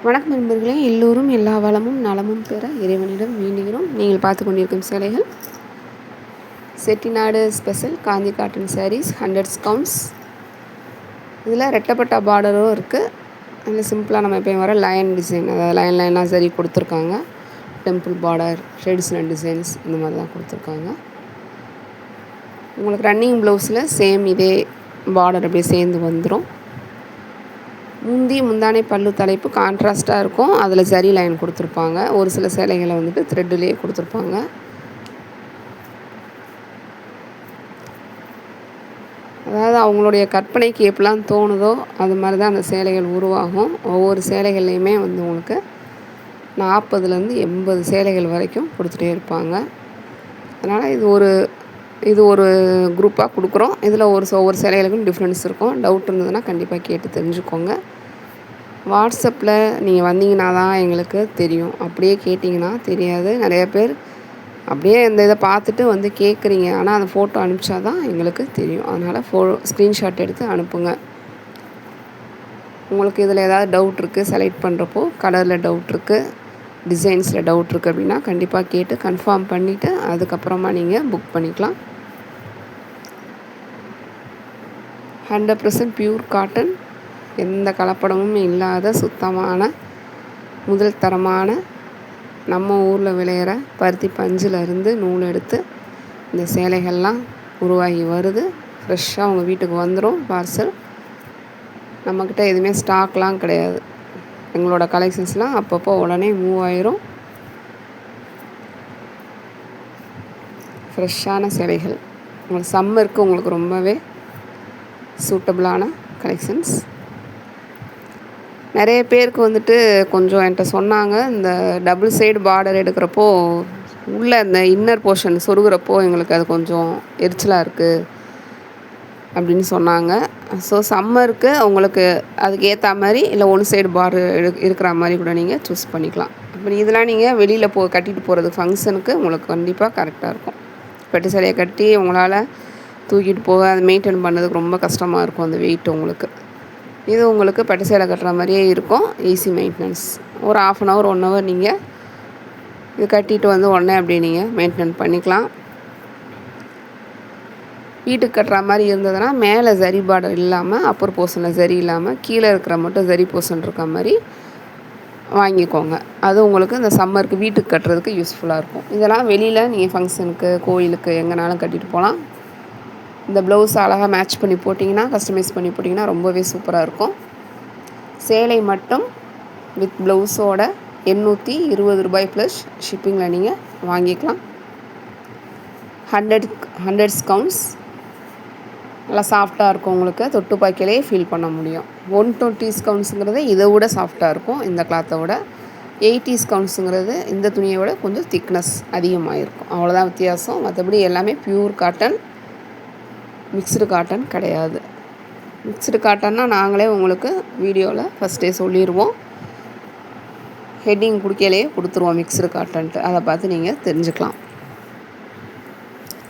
வணக்கம் நண்பர்களே, எல்லோரும் எல்லா வளமும் நலமும் பெற இறைவனிடம் வேண்டுகிறோம். நீங்கள் பார்த்து கொண்டிருக்கும் சேலைகள் Chettinad special Gandhi cotton sarees 100 counts. இதில் ரெட்டப்பட்டா பார்டரும் இருக்குது. அதில் சிம்பிளாக நம்ம எப்பயும் வர லைன் டிசைன், அதாவது லைனாக சரி கொடுத்துருக்காங்க. டெம்பிள் பார்டர், ட்ரெடிஷ்னல் டிசைன்ஸ் இந்த மாதிரி தான் கொடுத்துருக்காங்க. உங்களுக்கு ரன்னிங் ப்ளவுஸில் சேம் இதே பார்டர் அப்படியே சேர்ந்து வந்துடும். முந்தானை பல்லு தலைப்பு கான்ட்ராஸ்ட்டாக இருக்கும். அதில் ஜரி லைன் கொடுத்துருப்பாங்க. ஒரு சில சேலைகளை வந்துட்டு த்ரெட்டுலேயே கொடுத்துருப்பாங்க. அதாவது அவங்களுடைய கற்பனைக்கு எப்படிலாம் தோணுதோ அது மாதிரி தான் அந்த சேலைகள் உருவாகும். ஒவ்வொரு சேலைகள்லையுமே வந்து உங்களுக்கு 40லேருந்து 80 சேலைகள் வரைக்கும் கொடுத்துட்டே இருப்பாங்க. அதனால் இது ஒரு குரூப்பாக கொடுக்குறோம். இதில் ஒவ்வொரு சேலைகளுக்கும் டிஃப்ரென்ஸ் இருக்கும். டவுட் இருந்ததுன்னா கண்டிப்பாக கேட்டு தெரிஞ்சுக்கோங்க. வாட்ஸ்அப்பில் நீங்கள் வந்தீங்கன்னா தான் எங்களுக்கு தெரியும். அப்படியே கேட்டிங்கன்னா தெரியாது. நிறைய பேர் அப்படியே இந்த இதை பார்த்துட்டு வந்து கேட்குறீங்க, ஆனால் அந்த ஃபோட்டோ அனுப்பிச்சா தான் எங்களுக்கு தெரியும். அதனால் ஸ்க்ரீன்ஷாட் எடுத்து அனுப்புங்க. உங்களுக்கு இதில் ஏதாவது டவுட் இருக்குது, செலக்ட் பண்ணுறப்போ கலரில் டவுட் இருக்குது, டிசைன்ஸில் டவுட் இருக்குது அப்படின்னா கண்டிப்பாக கேட்டு கன்ஃபார்ம் பண்ணிவிட்டு அதுக்கப்புறமா நீங்கள் புக் பண்ணிக்கலாம். 100% பியூர் காட்டன், எந்த கலப்படமும் இல்லாத சுத்தமான முதல் தரமான நம்ம ஊரில் விளையிற பருத்தி பஞ்சிலிருந்து நூல் எடுத்து இந்த சேலைகள்லாம் உருவாகி வருது. ஃப்ரெஷ்ஷாக உங்கள் வீட்டுக்கு வந்துடும் பார்சல். நம்மக்கிட்ட எதுவுமே ஸ்டாக்லாம் கிடையாது. எங்களோட கலெக்ஷன்ஸ்லாம் அப்பப்போ உடனே மூவ் ஆயிரும். ஃப்ரெஷ்ஷான சேலைகள் உங்களுக்கு சம்மருக்கு உங்களுக்கு ரொம்பவே சூட்டபிளான கலெக்ஷன்ஸ். நிறைய பேருக்கு வந்துட்டு கொஞ்சம் என்கிட்ட சொன்னாங்க, இந்த டபுள் சைடு பார்டர் எடுக்கிறப்போ உள்ளே இந்த இன்னர் போர்ஷன் சொருகிறப்போ எங்களுக்கு அது கொஞ்சம் எரிச்சலாக இருக்குது அப்படின்னு சொன்னாங்க. ஸோ சம்மருக்கு உங்களுக்கு அதுக்கு ஏற்ற மாதிரி இல்லை ஒன் சைடு பார்டர் இருக்கிற மாதிரி கூட நீங்கள் சூஸ் பண்ணிக்கலாம். அப்படி இதெல்லாம் நீங்கள் வெளியில் கட்டிட்டு போகிறது ஃபங்க்ஷனுக்கு உங்களுக்கு கண்டிப்பாக கரெக்டாக இருக்கும். பட்டு சேலையை கட்டி உங்களால் தூக்கிட்டு போக அதை மெயின்டைன் பண்ணதுக்கு ரொம்ப கஷ்டமாக இருக்கும் அந்த வெயிட் உங்களுக்கு. இது உங்களுக்கு பட்டு சேலை கட்டுற மாதிரியே இருக்கும். Easy maintenance. ஒரு 1/2 hour 1 hour நீங்கள் இது கட்டிட்டு வந்து உடனே அப்படியே நீங்கள் மெயின்டைன் பண்ணிக்கலாம். வீட்டுக்கு கட்டுற மாதிரி இருந்ததுன்னா மேலே ஜரி பார்டர் இல்லாமல், அப்பர் போர்ஷனில் ஜரி இல்லாமல், கீழே இருக்கிற மட்டும் ஜரி போர்ஷன் இருக்க மாதிரி வாங்கிக்கோங்க. அது உங்களுக்கு இந்த சம்மருக்கு வீட்டுக்கு கட்டுறதுக்கு யூஸ்ஃபுல்லாக இருக்கும். இதெல்லாம் வெளியில் நீங்கள் ஃபங்க்ஷனுக்கு, கோயிலுக்கு எங்கேனாலும் கட்டிட்டு போகலாம். இந்த ப்ளவுஸ் அழகாக மேட்ச் பண்ணி போட்டிங்கன்னா, கஸ்டமைஸ் பண்ணி போட்டிங்கன்னா ரொம்பவே சூப்பராக இருக்கும். சேலை மட்டும் வித் ப்ளவுஸோட 820 ரூபாய் ப்ளஸ் ஷிப்பிங்கில் நீங்கள் வாங்கிக்கலாம். 100 கவுண்ட்ஸ். நல்லா சாஃப்டாக இருக்கும். உங்களுக்கு தொட்டு பாய்க்கலே ஃபீல் பண்ண முடியும். 120 கவுண்ட்ஸுங்கிறது இதை விட சாஃப்டாக இருக்கும். இந்த கிளாத்தை விட 80 கவுண்ட்ஸுங்கிறது இந்த துணியை விட கொஞ்சம் திக்னஸ் அதிகமாக இருக்கும். அவ்வளோதான் வித்தியாசம். மற்றபடி எல்லாமே பியூர் காட்டன், மிக்ஸ்டு காட்டன் கிடையாது. மிக்ஸ்டு காட்டன்னா நாங்களே உங்களுக்கு வீடியோவில் ஃபஸ்ட்டே சொல்லிடுவோம். ஹெட்டிங் குடிக்கலையே கொடுத்துருவோம் மிக்ஸ்டு காட்டன்ட்டு. அதை பார்த்து நீங்கள் தெரிஞ்சுக்கலாம்.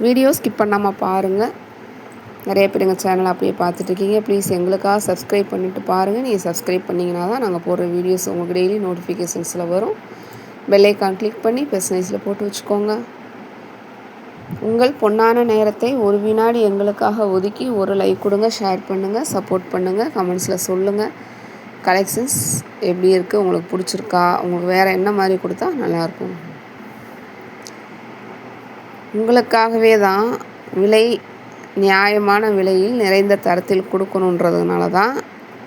வீடியோ ஸ்கிப் பண்ணாமல் பாருங்கள். நிறைய பேர் எங்கள் சேனலை அப்படியே பார்த்துட்ருக்கீங்க. ப்ளீஸ் எங்களுக்காக சப்ஸ்கிரைப் பண்ணிவிட்டு பாருங்கள். நீங்கள் சப்ஸ்கிரைப் பண்ணிங்கன்னா தான் நாங்கள் போடுற வீடியோஸ் உங்களுக்கு டெய்லி நோட்டிஃபிகேஷன்ஸில் வரும். பெல் ஐக்கான் கிளிக் பண்ணி பெர்சனைஸில் போட்டு வச்சுக்கோங்க. உங்கள் பொன்னான நேரத்தை ஒரு வினாடி எங்களுக்காக ஒதுக்கி ஒரு லைக் கொடுங்க, ஷேர் பண்ணுங்கள், சப்போர்ட் பண்ணுங்கள், கமெண்ட்ஸில் சொல்லுங்கள். கலெக்ஷன்ஸ் எப்படி இருக்குது, உங்களுக்கு பிடிச்சிருக்கா, உங்களுக்கு வேறு என்ன மாதிரி கொடுத்தா நல்லாயிருக்கும். உங்களுக்காகவே தான் விலை நியாயமான விலையில் நிறைந்த தரத்தில் கொடுக்கணுன்றதுனால தான்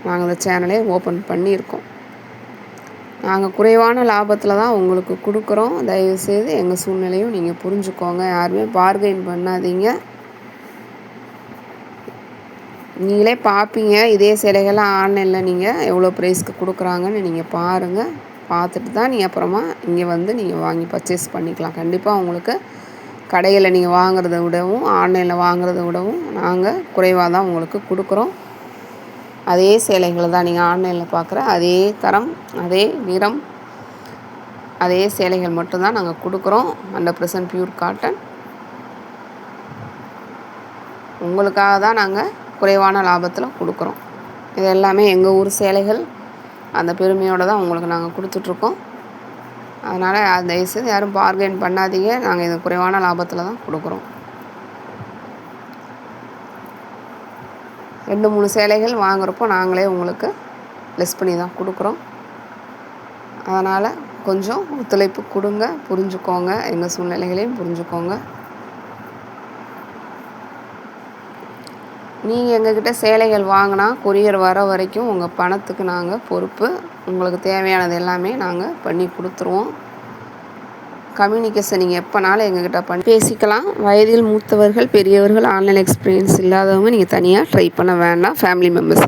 நாங்கள் இந்த சேனலை ஓப்பன் பண்ணியிருக்கோம். நாங்கள் குறைவான லாபத்தில் தான் உங்களுக்கு கொடுக்குறோம். தயவுசெய்து எங்கள் சூழ்நிலையும் நீங்கள் புரிஞ்சுக்கோங்க. யாருமே பார்கெயின் பண்ணாதீங்க. நீங்களே பார்ப்பீங்க, இதே சேலைகள்லாம் ஆன்லைனில் நீங்கள் எவ்வளோ ப்ரைஸ்க்கு கொடுக்குறாங்கன்னு நீங்கள் பாருங்கள். பார்த்துட்டு தான் நீங்கள் அப்புறமா இங்கே வந்து நீங்கள் வாங்கி பர்ச்சேஸ் பண்ணிக்கலாம். கண்டிப்பாக உங்களுக்கு கடையில் நீங்கள் வாங்குறத விடவும் ஆன்லைனில் வாங்குறத விடவும் நாங்கள் குறைவாக தான் உங்களுக்கு கொடுக்குறோம். அதே சேலைகளை தான் நீங்கள் ஆன்லைனில் பார்க்குற அதே தரம், அதே நிறம், அதே சேலைகள் மட்டும்தான் நாங்கள் கொடுக்குறோம். 100% பியூர் காட்டன். உங்களுக்காக தான் நாங்கள் குறைவான லாபத்தில் கொடுக்குறோம். இது எல்லாமே எங்கள் ஊர் சேலைகள். அந்த பெருமையோடு தான் உங்களுக்கு நாங்கள் கொடுத்துட்ருக்கோம். அதனால் தயவுசெய்து யாரும் பார்கெயின் பண்ணாதீங்க. நாங்கள் இது குறைவான லாபத்தில் தான் கொடுக்குறோம். 2, 3 சேலைகள் வாங்குறப்போ நாங்களே உங்களுக்கு லெஸ் பண்ணி தான் கொடுக்குறோம். அதனால் கொஞ்சம் ஒத்துழைப்பு கொடுங்க, புரிஞ்சுக்கோங்க, எங்கள் சூழ்நிலைகளையும் புரிஞ்சுக்கோங்க. நீங்கள் எங்ககிட்ட சேலைகள் வாங்கினா கொரியர் வர வரைக்கும் உங்கள் பணத்துக்கு நாங்கள் பொறுப்பு. உங்களுக்கு தேவையானது எல்லாமே நாங்கள் பண்ணி கொடுத்துருவோம். கம்யூனிகேஷன் நீங்கள் எப்போனாலும் எங்ககிட்ட பண்ணி பேசிக்கலாம். வயதில் மூத்தவர்கள், பெரியவர்கள், ஆன்லைன் எக்ஸ்பீரியன்ஸ் இல்லாதவங்க நீங்கள் தனியாக ட்ரை பண்ண வேண்டாம். Family members